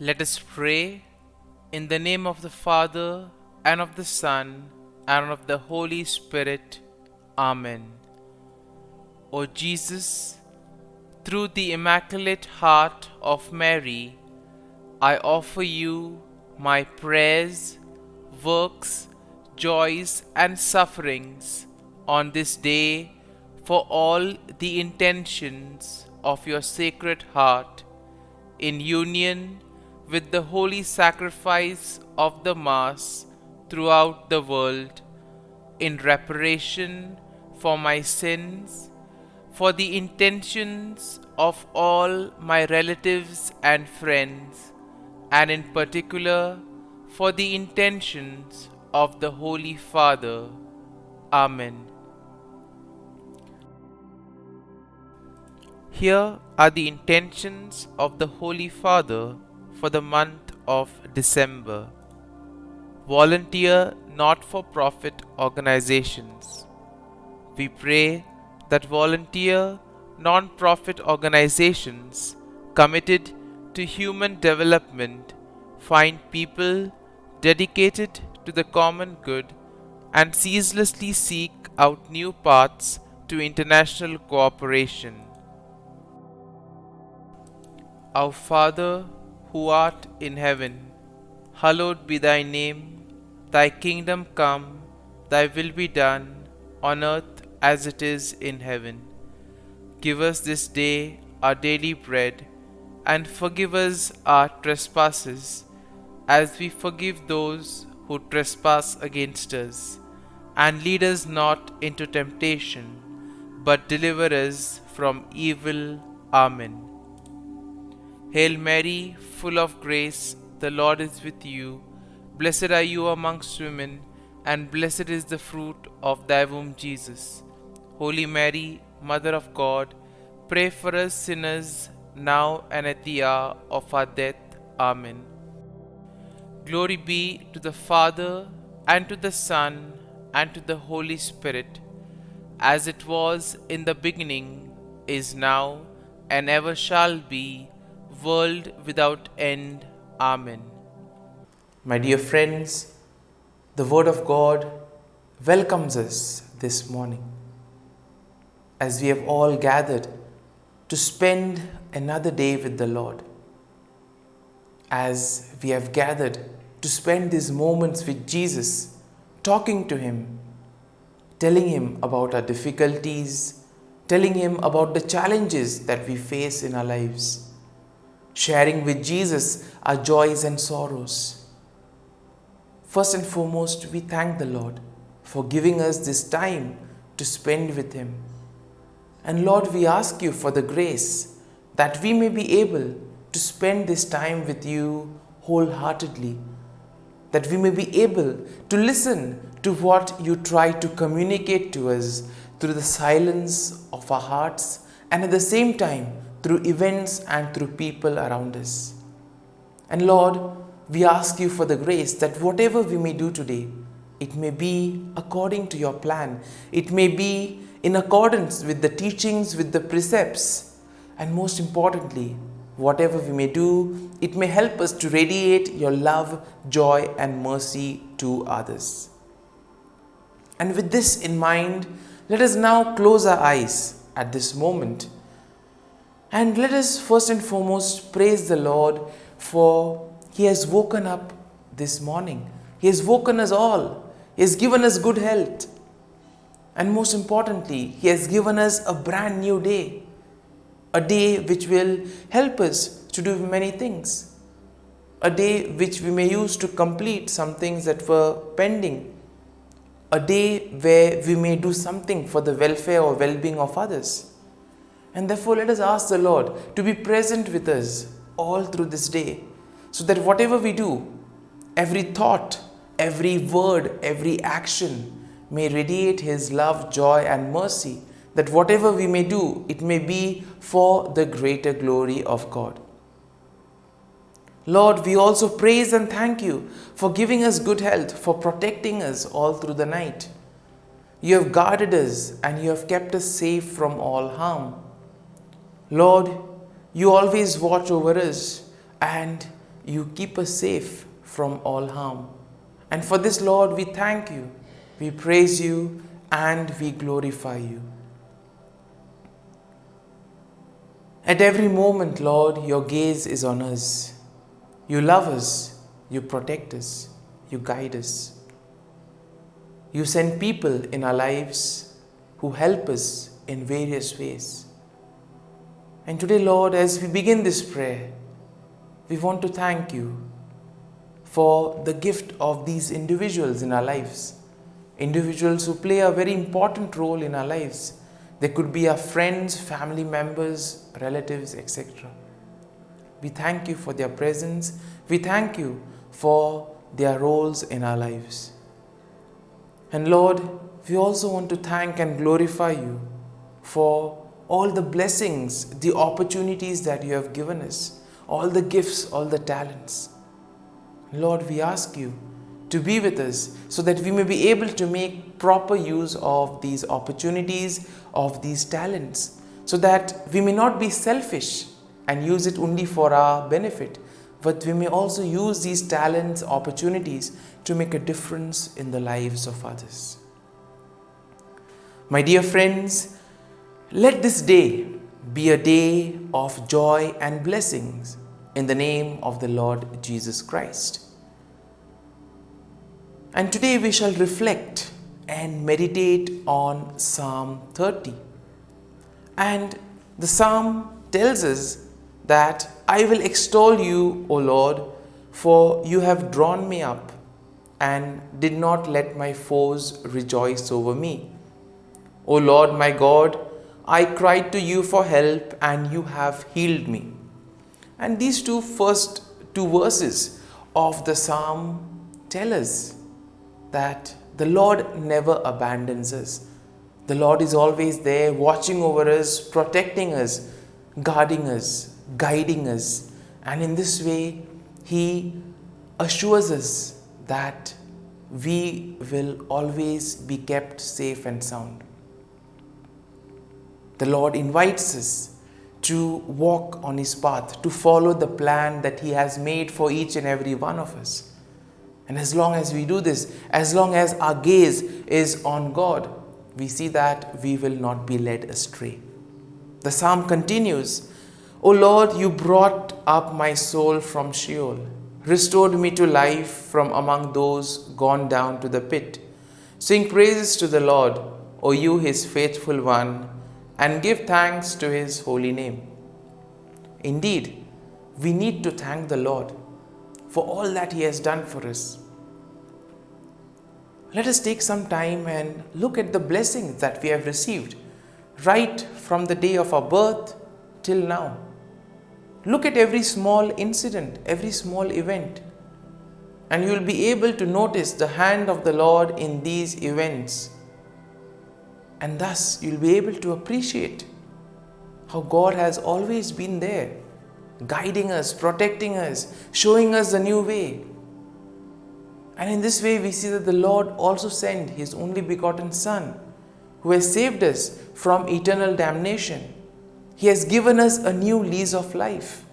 Let us pray in the name of the Father, and of the Son, and of the Holy Spirit. Amen. O Jesus, through the Immaculate Heart of Mary, I offer you my prayers, works, joys, and sufferings on this day for all the intentions of your Sacred Heart, in union with the holy sacrifice of the Mass throughout the world, in reparation for my sins, for the intentions of all my relatives and friends, and in particular for the intentions of the Holy Father. Amen. Here are the intentions of the Holy Father for the month of December. Volunteer not-for-profit organizations. We pray that volunteer non-profit organizations committed to human development find people dedicated to the common good and ceaselessly seek out new paths to international cooperation. Our Father, who art in heaven, hallowed be thy name. Thy kingdom come, thy will be done, on earth as it is in heaven. Give us this day our daily bread, and forgive us our trespasses, as we forgive those who trespass against us. And lead us not into temptation, but deliver us from evil. Amen. Hail Mary, full of grace, the Lord is with you. Blessed are you amongst women, and blessed is the fruit of thy womb, Jesus. Holy Mary, Mother of God, pray for us sinners, now and at the hour of our death. Amen. Glory be to the Father, and to the Son, and to the Holy Spirit, as it was in the beginning, is now, and ever shall be, world without end. Amen. My dear friends, the Word of God welcomes us this morning as we have all gathered to spend another day with the Lord. As we have gathered to spend these moments with Jesus, talking to Him, telling Him about our difficulties, telling Him about the challenges that we face in our lives, sharing with Jesus our joys and sorrows. First and foremost, we thank the Lord for giving us this time to spend with Him. And Lord, we ask you for the grace that we may be able to spend this time with you wholeheartedly, that we may be able to listen to what you try to communicate to us through the silence of our hearts, and at the same time through events and through people around us. And Lord, we ask you for the grace that whatever we may do today, it may be according to your plan. It may be in accordance with the teachings, with the precepts. And most importantly, whatever we may do, it may help us to radiate your love, joy, and mercy to others. And with this in mind, let us now close our eyes at this moment. And let us first and foremost praise the Lord, for He has woken up this morning. He has woken us all. He has given us good health. And most importantly, He has given us a brand new day. A day which will help us to do many things. A day which we may use to complete some things that were pending. A day where we may do something for the welfare or well-being of others. And therefore, let us ask the Lord to be present with us all through this day, so that whatever we do, every thought, every word, every action may radiate His love, joy, and mercy, that whatever we may do, it may be for the greater glory of God. Lord, we also praise and thank you for giving us good health, for protecting us all through the night. You have guarded us and you have kept us safe from all harm. Lord, you always watch over us, and you keep us safe from all harm. And for this, Lord, we thank you, we praise you, and we glorify you. At every moment, Lord, your gaze is on us. You love us, you protect us, you guide us. You send people in our lives who help us in various ways. And today, Lord, as we begin this prayer, we want to thank you for the gift of these individuals in our lives. Individuals who play a very important role in our lives. They could be our friends, family members, relatives, etc. We thank you for their presence. We thank you for their roles in our lives. And Lord, we also want to thank and glorify you for all the blessings, the opportunities that you have given us, all the gifts, all the talents. Lord, we ask you to be with us so that we may be able to make proper use of these opportunities, of these talents, so that we may not be selfish and use it only for our benefit, but we may also use these talents, opportunities to make a difference in the lives of others. My dear friends, let this day be a day of joy and blessings in the name of the Lord Jesus Christ. And today we shall reflect and meditate on Psalm 30. And the psalm tells us that I will extol you, O Lord, for you have drawn me up and did not let my foes rejoice over me. O Lord my God, I cried to you for help and you have healed me. And these first two verses of the psalm tell us that the Lord never abandons us. The Lord is always there, watching over us, protecting us, guarding us, guiding us. And in this way, He assures us that we will always be kept safe and sound. The Lord invites us to walk on His path, to follow the plan that He has made for each and every one of us. And as long as we do this, as long as our gaze is on God, we see that we will not be led astray. The psalm continues, O Lord, you brought up my soul from Sheol, restored me to life from among those gone down to the pit. Sing praises to the Lord, O you His faithful one, and give thanks to His holy name. Indeed, we need to thank the Lord for all that He has done for us. Let us take some time and look at the blessings that we have received right from the day of our birth till now. Look at every small incident, every small event, and you will be able to notice the hand of the Lord in these events. And thus you will be able to appreciate how God has always been there, guiding us, protecting us, showing us the new way. And in this way we see that the Lord also sent His only begotten Son, who has saved us from eternal damnation. He has given us a new lease of life.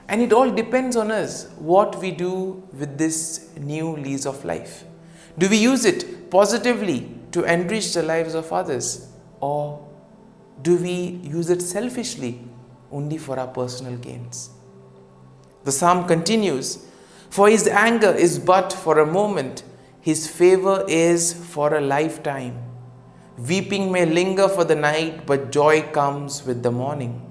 And it all depends on us what we do with this new lease of life. Do we use it positively to enrich the lives of others, or do we use it selfishly only for our personal gains? The psalm continues, for His anger is but for a moment, His favor is for a lifetime. Weeping may linger for the night, but joy comes with the morning.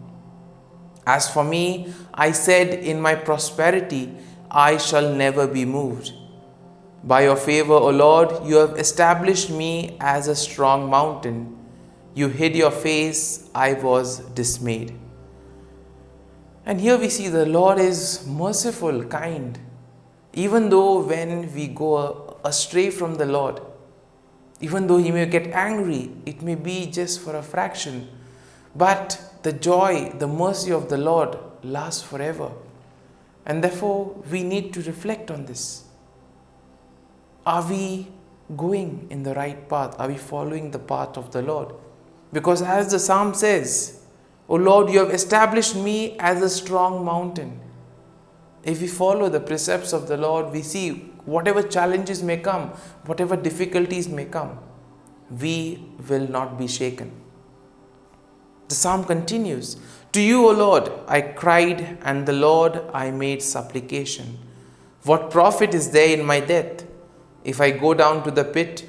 As for me, I said in my prosperity, I shall never be moved. By your favor, O Lord, you have established me as a strong mountain. You hid your face, I was dismayed. And here we see the Lord is merciful, kind. Even though when we go astray from the Lord, even though He may get angry, it may be just for a fraction. But the joy, the mercy of the Lord lasts forever. And therefore, we need to reflect on this. Are we going in the right path? Are we following the path of the Lord? Because as the psalm says, O Lord, you have established me as a strong mountain. if we follow the precepts of the Lord, we see whatever challenges may come, whatever difficulties may come, we will not be shaken. The psalm continues, "To you, O Lord, I cried, and the Lord I made supplication. What profit is there in my death? If I go down to the pit,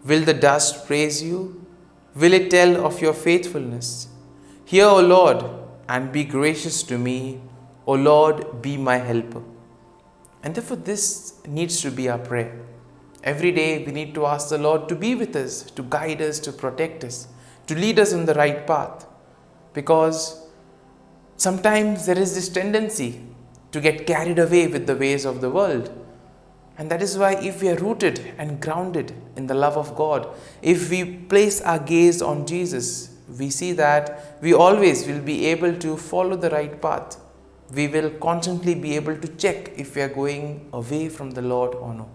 will the dust praise you? Will it tell of your faithfulness? Hear, O Lord, and be gracious to me. O Lord, be my helper." And therefore this needs to be our prayer. Every day we need to ask the Lord to be with us, to guide us, to protect us, to lead us on the right path. Because sometimes there is this tendency to get carried away with the ways of the world. And that is why if we are rooted and grounded in the love of God, if we place our gaze on Jesus, we see that we always will be able to follow the right path. We will constantly be able to check if we are going away from the Lord or no.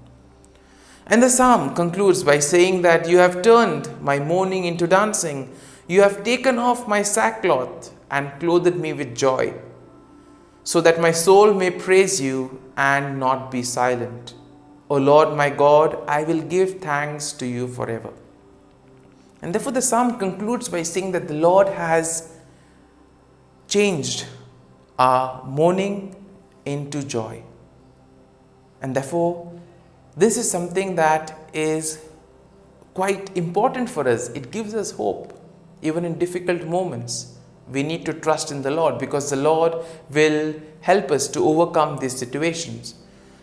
And the psalm concludes by saying that you have turned my mourning into dancing. You have taken off my sackcloth and clothed me with joy, so that my soul may praise you and not be silent. O Lord my God, I will give thanks to you forever. And therefore the psalm concludes by saying that the Lord has changed our mourning into joy. And therefore this is something that is quite important for us. It gives us hope. Even in difficult moments, we need to trust in the Lord, because the Lord will help us to overcome these situations.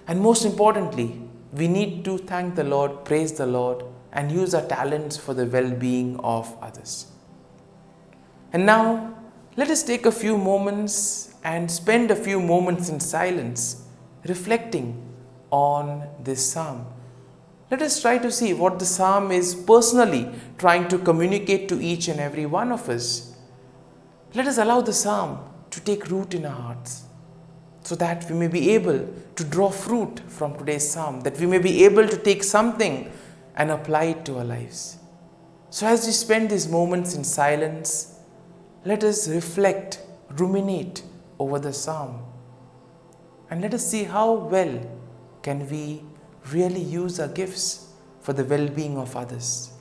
And most importantly, we need to thank the Lord, praise the Lord, and use our talents for the well-being of others. And now, let us take a few moments and spend a few moments in silence, reflecting on this psalm. Let us try to see what the psalm is personally trying to communicate to each and every one of us. Let us allow the psalm to take root in our hearts, so that we may be able to draw fruit from today's psalm, that we may be able to take something and apply it to our lives. So as we spend these moments in silence, let us reflect, ruminate over the psalm, and let us see how well can we really use our gifts for the well-being of others.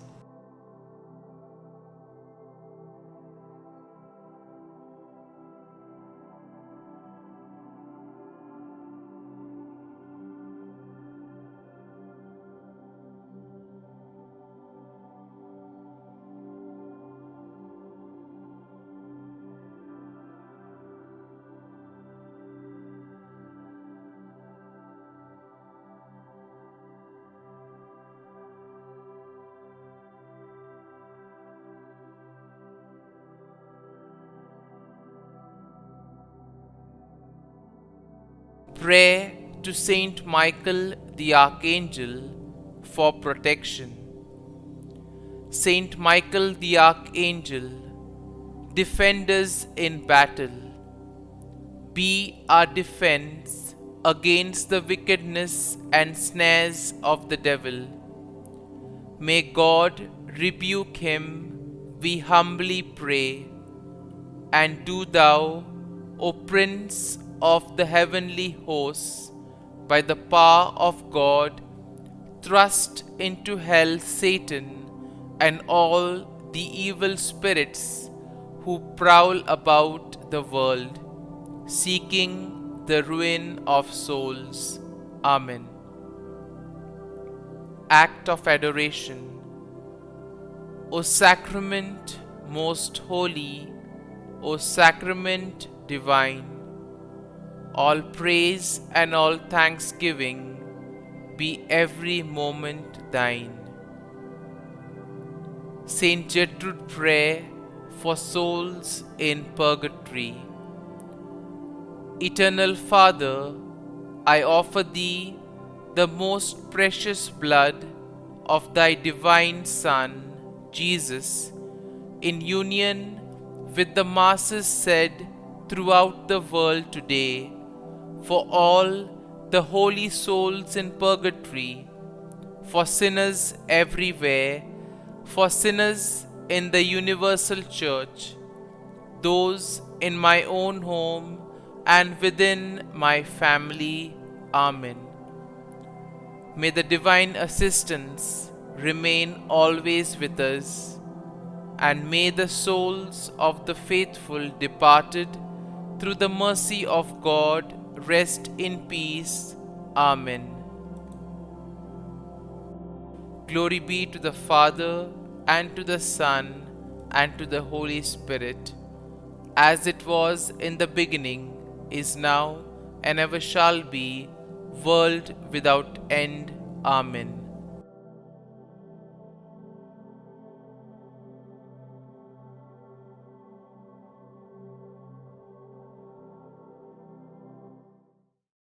Prayer to Saint Michael the Archangel for protection. Saint Michael the Archangel, defend us in battle. Be our defense against the wickedness and snares of the devil. May God rebuke him, we humbly pray. And do thou, O Prince of the heavenly hosts, by the power of God, thrust into hell Satan and all the evil spirits who prowl about the world, seeking the ruin of souls. Amen. Act of Adoration. O Sacrament most holy, O Sacrament divine, all praise and all thanksgiving be every moment thine. Saint Gertrude Prayer for souls in purgatory. Eternal Father, I offer Thee the most precious blood of Thy divine Son, Jesus, in union with the masses said throughout the world today, for all the holy souls in purgatory, for sinners everywhere, for sinners in the universal church, those in my own home and within my family. Amen. May the divine assistance remain always with us, and may the souls of the faithful departed through the mercy of God rest in peace. Amen. Glory be to the Father, and to the Son, and to the Holy Spirit, as it was in the beginning, is now, and ever shall be, world without end. Amen.